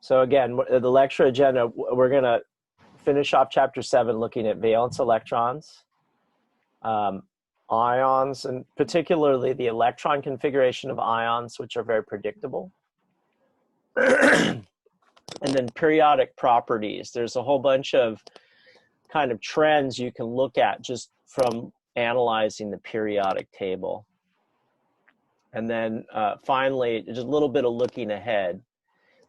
So again, the lecture agenda, we're going to finish off chapter 7 looking at valence electrons, ions, and particularly the electron configuration of ions, which are very predictable. And then periodic properties. There's a whole bunch of kind of trends you can look at just from analyzing the periodic table. And then finally, just a little bit of looking ahead.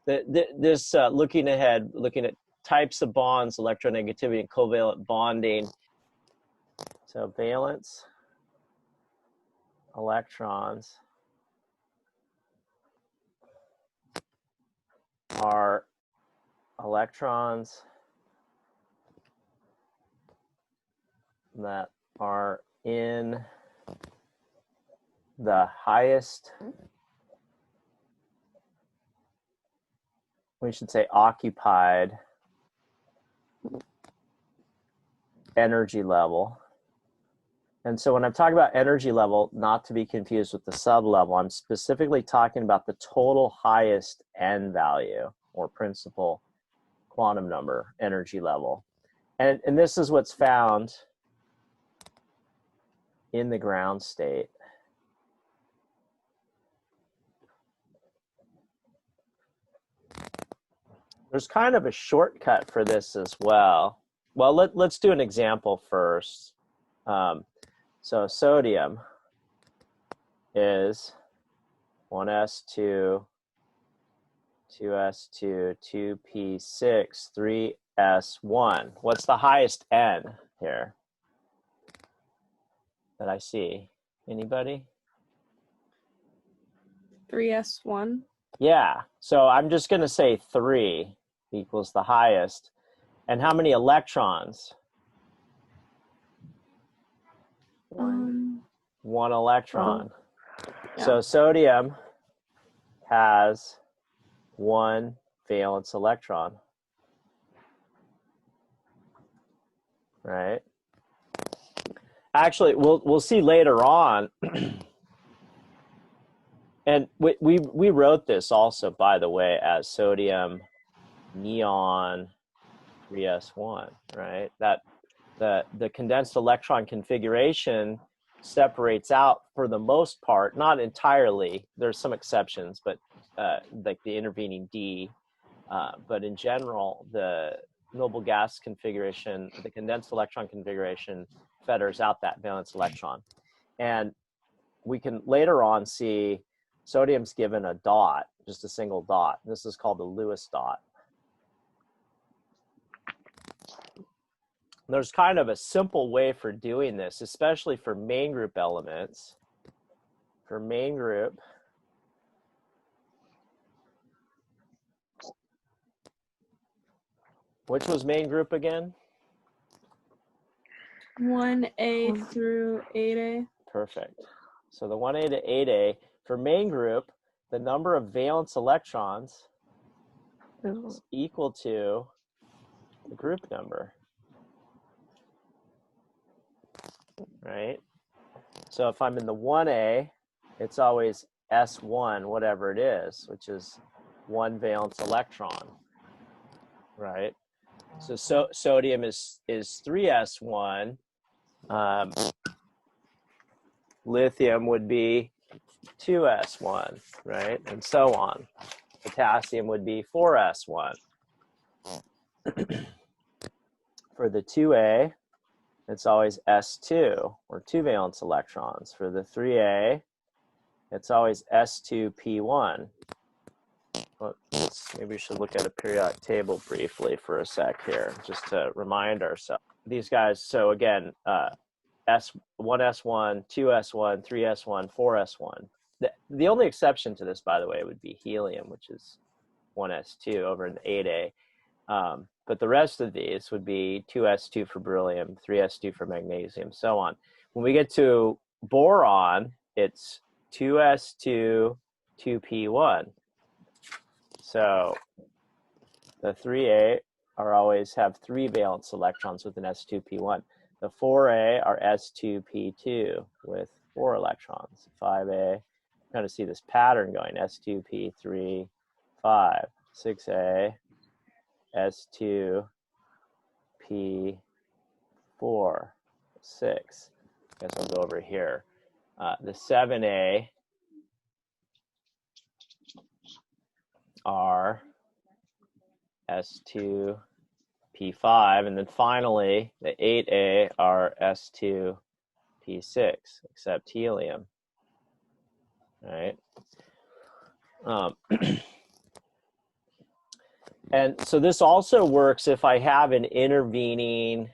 This looking ahead, looking at types of bonds, electronegativity, and covalent bonding. So valence electrons are electrons that are in the highest, we should say occupied energy level. And so when I'm talking about energy level, not to be confused with the sub-level, I'm specifically talking about the total highest N value or principal quantum number energy level. And this is what's found in the ground state. There's kind of a shortcut for this as well. Well, let's do an example first. So sodium is 1s2, 2s2, 2p6, 3s1. What's the highest N here that I see? Anybody? 3s1. Yeah, so I'm just going to say 3 equals the highest. And how many electrons? One electron. Yeah. So sodium has 1 valence electron, right? Actually, we'll see later on. And we wrote this also, by the way, as sodium neon 3s1, right? That the condensed electron configuration separates out for the most part, not entirely. There's some exceptions, but like the intervening D. But in general, the noble gas configuration, the condensed electron configuration, fetters out that valence electron. And we can later on see sodium's given a dot, just a single dot. This is called the Lewis dot. There's kind of a simple way for doing this, especially for main group elements. For main group, which was main group again? 1A through 8A. Perfect. So the 1A to 8A, for main group, the number of valence electrons is equal to the group number, right? So if I'm in the 1A, it's always S1, whatever it is, which is 1 valence electron, right? So sodium is 3s1. Lithium would be 2s1, right? And so on. Potassium would be 4s1. For the 2A, it's always S2, or 2 valence electrons. For the 3A, it's always S2P1. Well, maybe we should look at a periodic table briefly for a sec here, just to remind ourselves. These guys, so again, S1S1, 2S1, 3S1, 4S1. The only exception to this, by the way, would be helium, which is 1S2 over in the 8A. But the rest of these would be 2s2 for beryllium, 3s2 for magnesium, so on. When we get to boron, it's 2s2, 2p1. So the 3A are always have 3 valence electrons with an s2p1. The 4A are s2p2 with 4 electrons. 5A, kind of see this pattern going, s2p3, 5. 6A, S2, P4, 6. I guess I'll go over here. The 7A are S2, P5, and then finally the 8A are S2, P6, except helium. All right. And so this also works if I have an intervening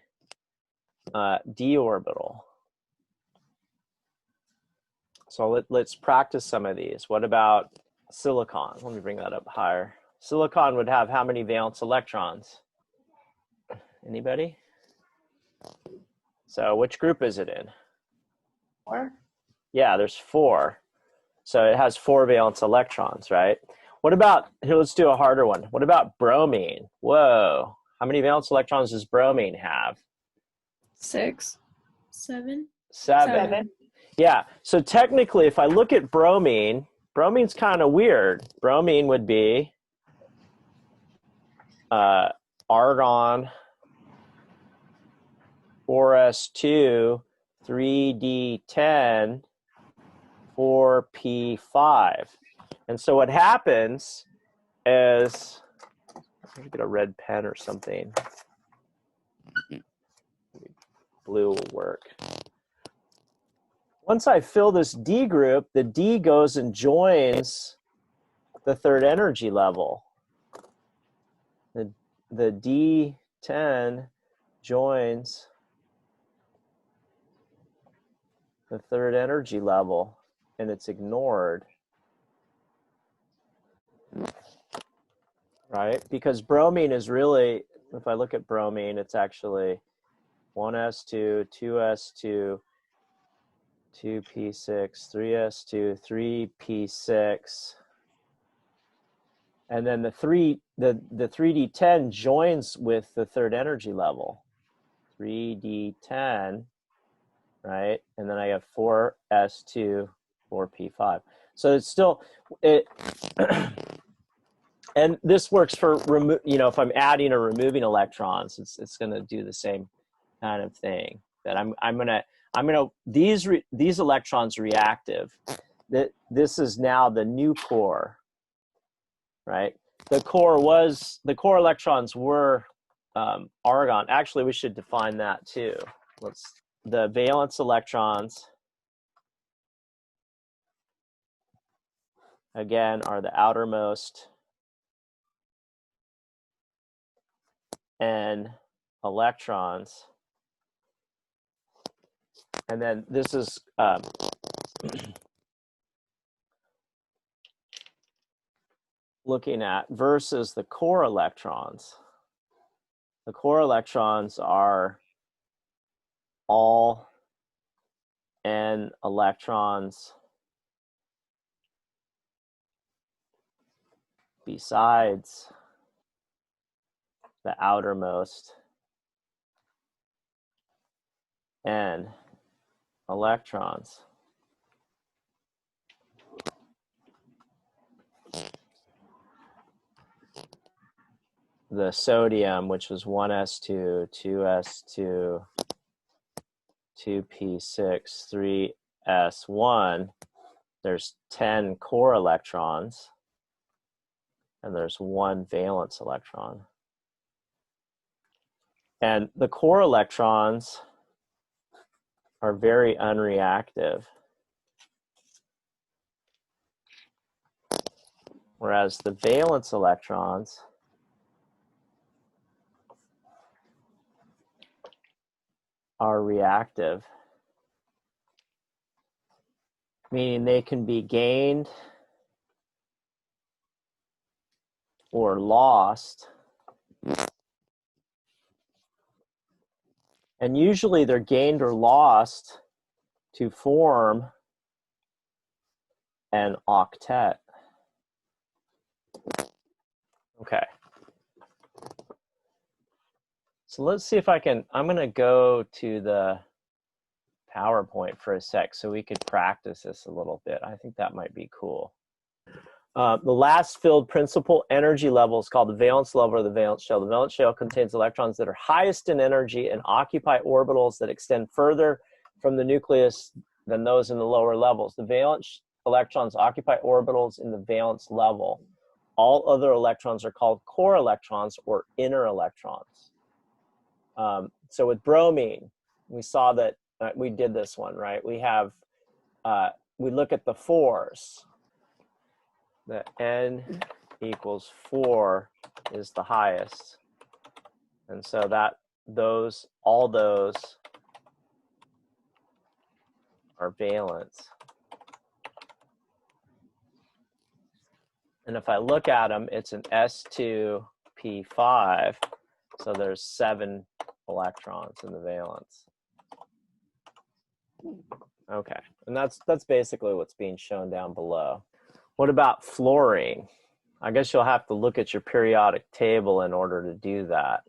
d orbital. So let's practice some of these. What about silicon? Let me bring that up higher. Silicon would have how many valence electrons? Anybody? So which group is it in? 4. Yeah, there's 4. So it has 4 valence electrons, right? What about, here, let's do a harder one. What about bromine? Whoa. How many valence electrons does bromine have? 6. 7. 7. Yeah, so technically if I look at bromine, bromine's kind of weird. Bromine would be argon, 4s2, 3d10, 4p5. And so what happens is, let me get a red pen or something. Blue will work. Once I fill this D group, the D goes and joins the third energy level. The D10 joins the third energy level, and it's ignored. Right? Because bromine is really, if I look at bromine, it's actually 1s2, 2s2, 2p6, 3s2, 3p6. And then the 3d10 joins with the third energy level. 3d10, right? And then I have 4s2, 4p5. So it's still, and this works for, if I'm adding or removing electrons, it's going to do the same kind of thing. That these electrons reactive. That this is now the new core, right? The core electrons were argon. Actually, we should define that too. The valence electrons again are the outermost n electrons, and then this is looking at versus the core electrons. The core electrons are all n electrons besides the outermost n electrons. The sodium, which was 1s2, 2s2, 2p6, 3s1, there's 10 core electrons, and there's 1 valence electron. And the core electrons are very unreactive, whereas the valence electrons are reactive, meaning they can be gained or lost. And usually they're gained or lost to form an octet. Okay. So let's see if I can, I'm going to go to the PowerPoint for a sec so we could practice this a little bit. I think that might be cool. The last filled principal energy level is called the valence level or the valence shell. The valence shell contains electrons that are highest in energy and occupy orbitals that extend further from the nucleus than those in the lower levels. The valence electrons occupy orbitals in the valence level. All other electrons are called core electrons or inner electrons. So with bromine, we saw that we did this one, right? We have, we look at the 4s. The N equals 4 is the highest. And so that all those are valence. And if I look at them, it's an S2P5. So there's 7 electrons in the valence. Okay, and that's basically what's being shown down below. What about fluorine? I guess you'll have to look at your periodic table in order to do that.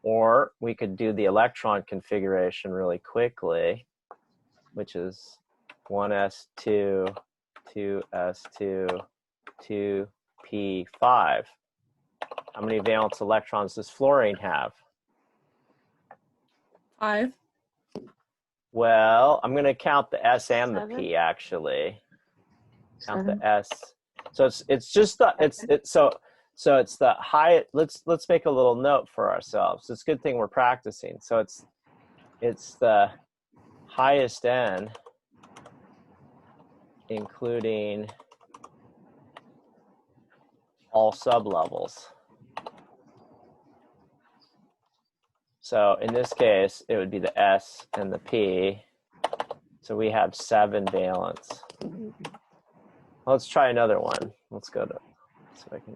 Or we could do the electron configuration really quickly, which is 1s2, 2s2, 2p5. How many valence electrons does fluorine have? 5. Well, I'm going to count the S and the 7. P actually. Count 7. the S. So it's just the so it's the high. Let's make a little note for ourselves. It's a good thing we're practicing. So it's the highest N, including all sublevels. So in this case, it would be the S and the P. So we have 7 valence. Let's try another one. Let's go to, so I can.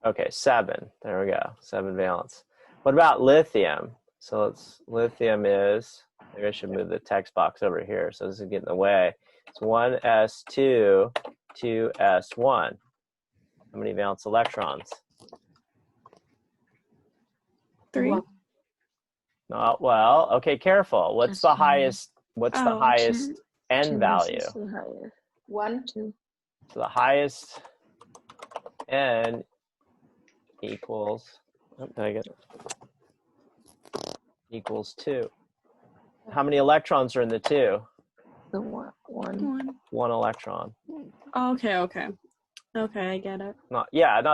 Okay, 7. There we go. 7 valence. What about lithium? So lithium is, maybe I should move the text box over here so this is getting in the way. It's 1s2, 2s1. How many valence electrons? 3. No, well, okay, careful. What's the highest? What's the highest N value? 1, 2. So the highest N equals. Oh, did I get it? Equals 2. How many electrons are in the 2? The 1. 1 electron. Oh, okay, okay. Okay, I get it. Not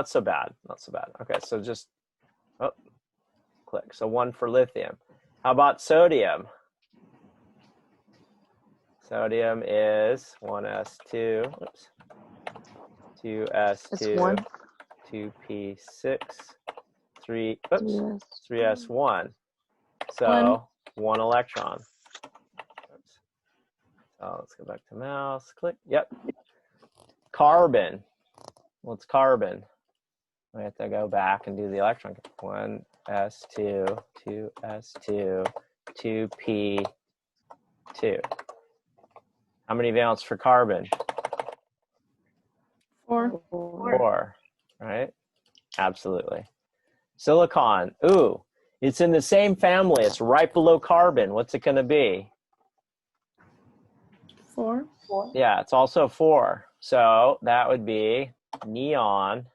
so bad. Not so bad. Okay, so just click. So 1 for lithium. How about sodium? Sodium is 1s2, oops, 2s2, 2p6, 3s1. So 1 electron. Oops. So let's go back to mouse. Click. Yep. Carbon. What's carbon? I have to go back and do the electron. 1s2, 2s2, 2p2. How many valence for carbon? 4. 4, right? Absolutely. Silicon. Ooh, it's in the same family. It's right below carbon. What's it going to be? 4. Yeah, it's also 4. So that would be neon.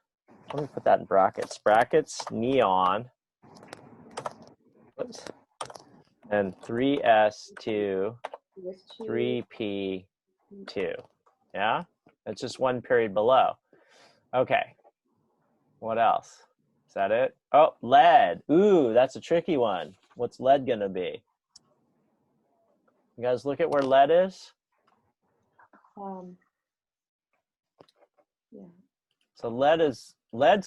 Let me put that in brackets. Brackets, neon. Oops. And 3s2, 3p2. Yeah? That's just one period below. Okay. What else? Is that it? Oh, lead. Ooh, that's a tricky one. What's lead going to be? You guys look at where lead is? Yeah. So lead's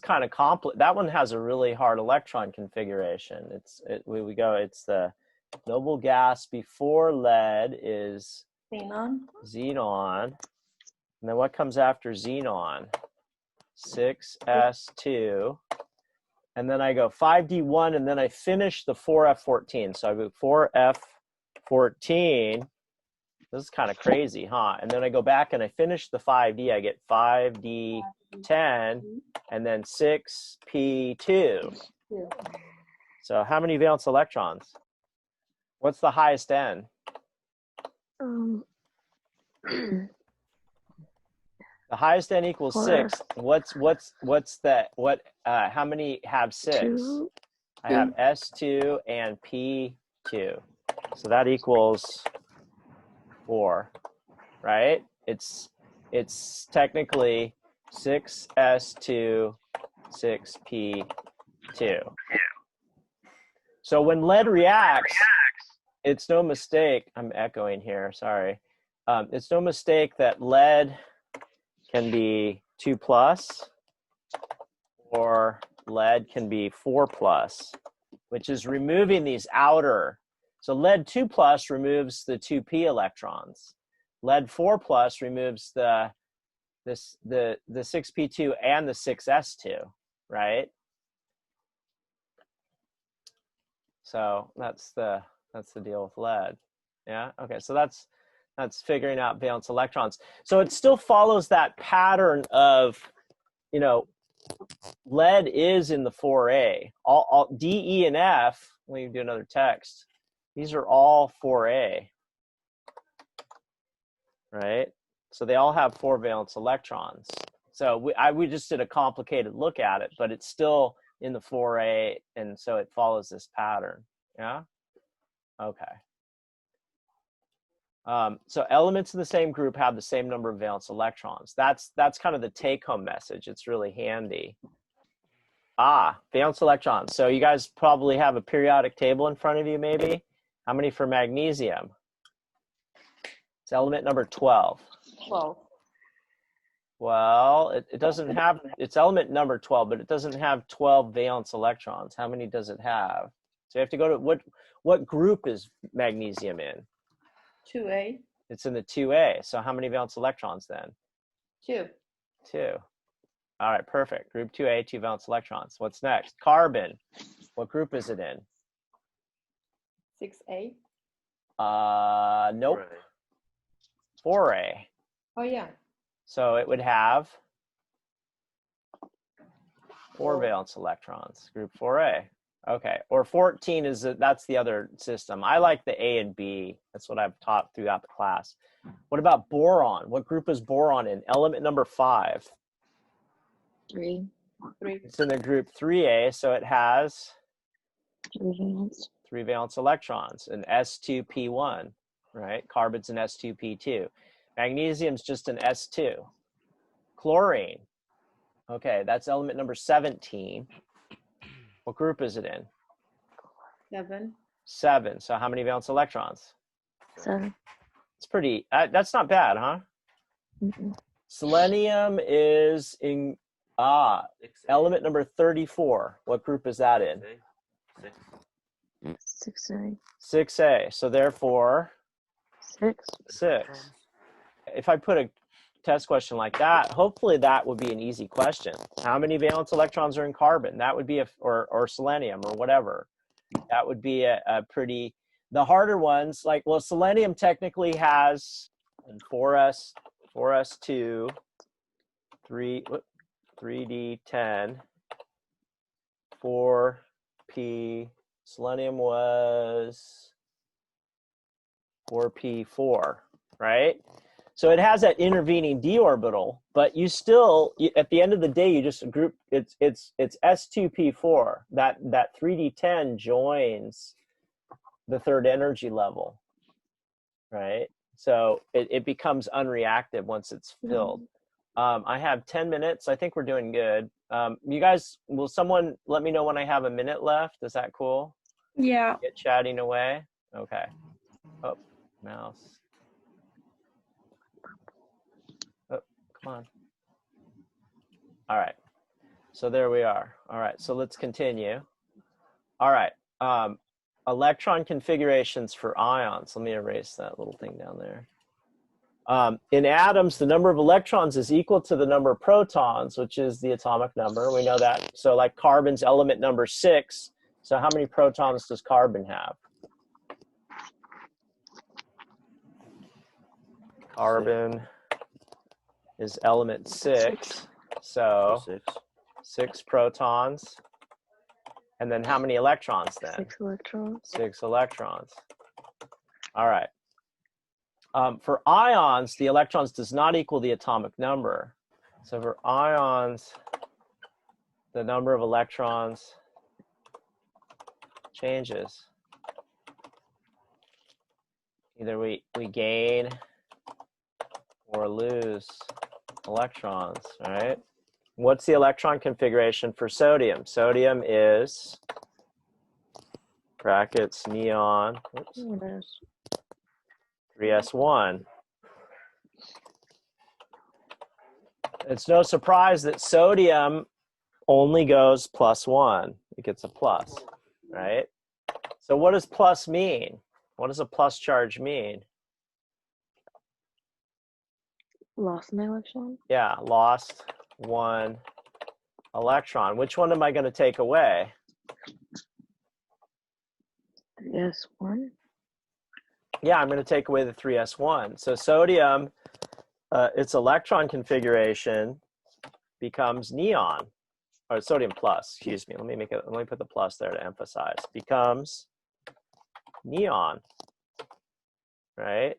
kind of complex. That one has a really hard electron configuration. It's the noble gas before lead is xenon. And then what comes after xenon? 6s2. And then I go 5d1, and then I finish the 4f14. So I go 4f14. This is kind of crazy, huh? And then I go back and I finish the 5d. I get 5d10, and then 6p2. So how many valence electrons? What's the highest N? The highest n equals Four. 6. What's that? How many have 6? 2. I have S2 and P2. So that equals 4, right? It's technically 6S2, 6P2. So when lead reacts, it's no mistake. I'm echoing here, sorry. It's no mistake that lead can be 2+, or lead can be 4+, which is removing these outer. So lead 2+ removes the 2p electrons. Lead 4+ removes the 6p2 and the 6s2, right? So that's the deal with lead. Yeah. Okay. So that's figuring out valence electrons. So it still follows that pattern of, lead is in the 4A. All D, E, and F. Let me do another text. These are all 4A, right? So they all have 4 valence electrons. So we just did a complicated look at it, but it's still in the 4A, and so it follows this pattern. Yeah. Okay. So elements in the same group have the same number of valence electrons. That's kind of the take-home message. It's really handy. Valence electrons. So you guys probably have a periodic table in front of you, maybe. How many for magnesium? It's element number 12. 12. Well, it doesn't have, it's element number 12, but it doesn't have 12 valence electrons. How many does it have? So you have to go to, what group is magnesium in? 2A. It's in the 2A. So how many valence electrons then? 2. 2. All right, perfect. Group 2A, 2 valence electrons. What's next? Carbon. What group is it in? 6A. Nope. 4A. Oh, yeah. So it would have 4 Four. valence electrons. Group 4A. Okay. Or 14 is that's the other system. I like the A and B. That's what I've taught throughout the class. What about boron? What group is boron in? Element number 5. 3. It's in the group 3A, so it has 3 valence. 3 valence electrons, an S2P1, right? Carbon's an S2P2. Magnesium's just an S2. Chlorine. Okay, that's element number 17. What group is it in? 7. 7. So how many valence electrons? 7. It's pretty, that's not bad, huh? Mm-mm. Selenium is in, element number 34. What group is that in? 6A. 6A. So therefore, 6. 6. If I put a test question like that, hopefully that would be an easy question. How many valence electrons are in carbon? That would be or selenium or whatever. That would be a pretty, the harder ones, like, well, selenium technically has 4s2, 3d10, 4p, selenium was 4p4, right? So it has that intervening d orbital, but you still, at the end of the day, you just group, it's S2P4. That 3d10 joins the third energy level, right? So it becomes unreactive once it's filled. I have 10 minutes. I think we're doing good. You guys, will someone let me know when I have a minute left? Is that cool? Yeah. Get chatting away. Okay. Oh, mouse. Oh, come on. All right. So there we are. All right. So let's continue. All right. Electron configurations for ions. Let me erase that little thing down there. In atoms, the number of electrons is equal to the number of protons, which is the atomic number. We know that. So like carbon's element number 6. So how many protons does carbon have? Carbon is element 6. So 6 protons. And then how many electrons then? 6 electrons. 6 electrons. All right. For ions, the electrons does not equal the atomic number. So for ions, the number of electrons changes. Either we gain or lose electrons, right? What's the electron configuration for sodium? Sodium is brackets neon, oops, It is. 3s1. It's no surprise that sodium only goes +1. It gets a plus, right? So what does plus mean? What does a plus charge mean? Lost an electron. Yeah, lost 1 electron. Which one am I going to take away? 3s1. Yeah, I'm going to take away the 3s1. So sodium, its electron configuration becomes neon, or sodium plus, excuse me. Let me put the plus there to emphasize. Becomes neon, right?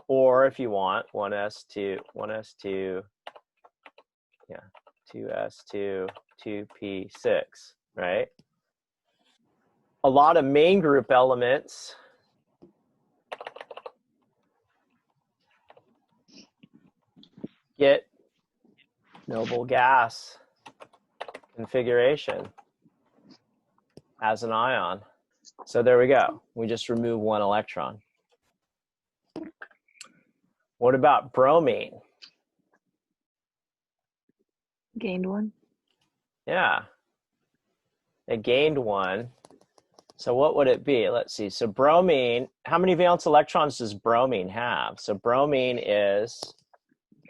Or if you want, 1s2, yeah, 2s2, 2p6, right? A lot of main group elements get noble gas configuration as an ion. So there we go. We just remove 1 electron. What about bromine? Gained 1. Yeah, it gained 1. So what would it be? Let's see. So bromine, how many valence electrons does bromine have? So bromine is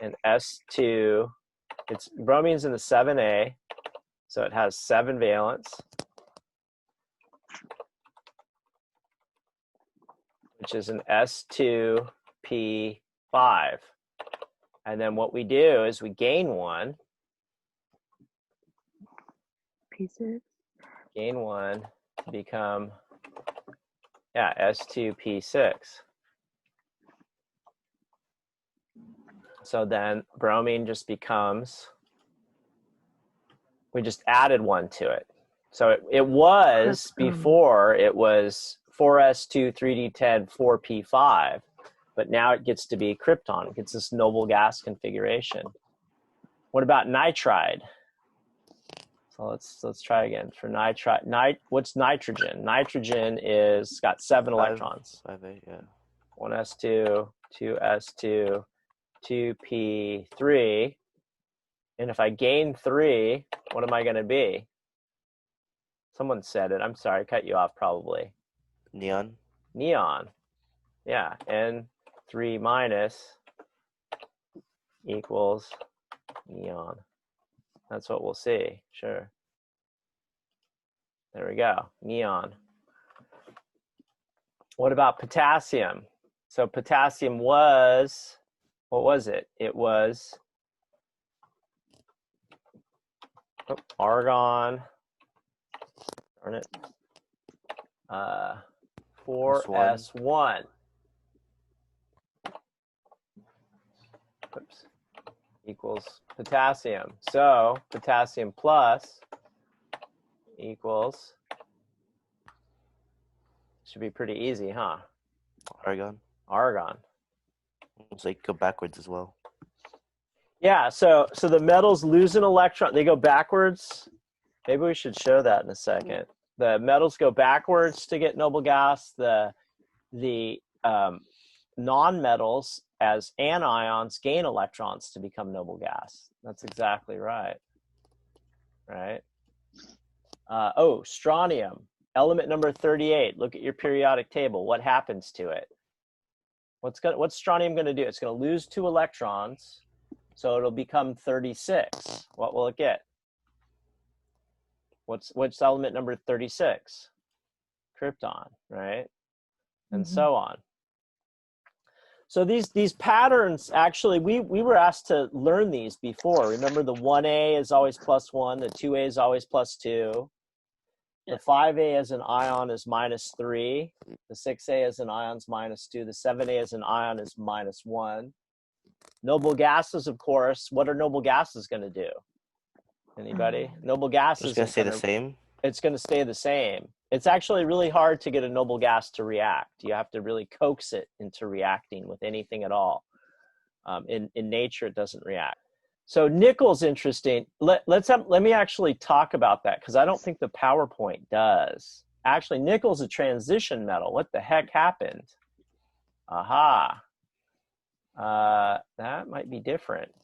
an S2. Bromine's in the 7A, so it has 7 valence, which is an S2P5. And then what we do is we gain 1. P6. Gain 1 to become, yeah, S2P6. So then bromine just becomes, we just added 1 to it. So it was, before, it was 4s2, 3d10, 4p5. But now it gets to be krypton. It gets this noble gas configuration. What about nitride? So let's try again. For nitride, what's nitrogen? Nitrogen is got 7 electrons. 5A, yeah. 1s2, 2s2, 2p3. And if I gain 3, what am I going to be? Someone said it. I'm sorry, I cut you off probably. Neon. Neon. Yeah, N3 minus equals neon. That's what we'll see, sure. There we go, neon. What about potassium? So potassium was, what was it? It was argon, darn it, 4s1. Oops. Equals potassium. So potassium plus equals, should be pretty easy, huh? Argon. Argon. So you go backwards as well. Yeah, so the metals lose an electron. They go backwards. Maybe we should show that in a second. The metals go backwards to get noble gas. The non-metals as anions gain electrons to become noble gas. That's exactly right. Right? Oh, strontium, element number 38. Look at your periodic table. What happens to it? What's strontium going to do? It's going to lose 2 electrons, so it'll become 36. What will it get? What's element number 36? Krypton, right? And so on. So these patterns, actually, we were asked to learn these before. Remember, the 1A is always +1, the 2A is always +2. The 5A as an ion is -3. The 6A as an ion is -2. The 7A as an ion is -1. Noble gases, of course. What are noble gases going to do? Anybody? Noble gases It's gonna stay the same. It's going to stay the same. It's actually really hard to get a noble gas to react. You have to really coax it into reacting with anything at all. In nature, it doesn't react. So nickel's interesting. Let me actually talk about that because I don't think the PowerPoint does. Actually, nickel's a transition metal. What the heck happened? Aha. That might be different.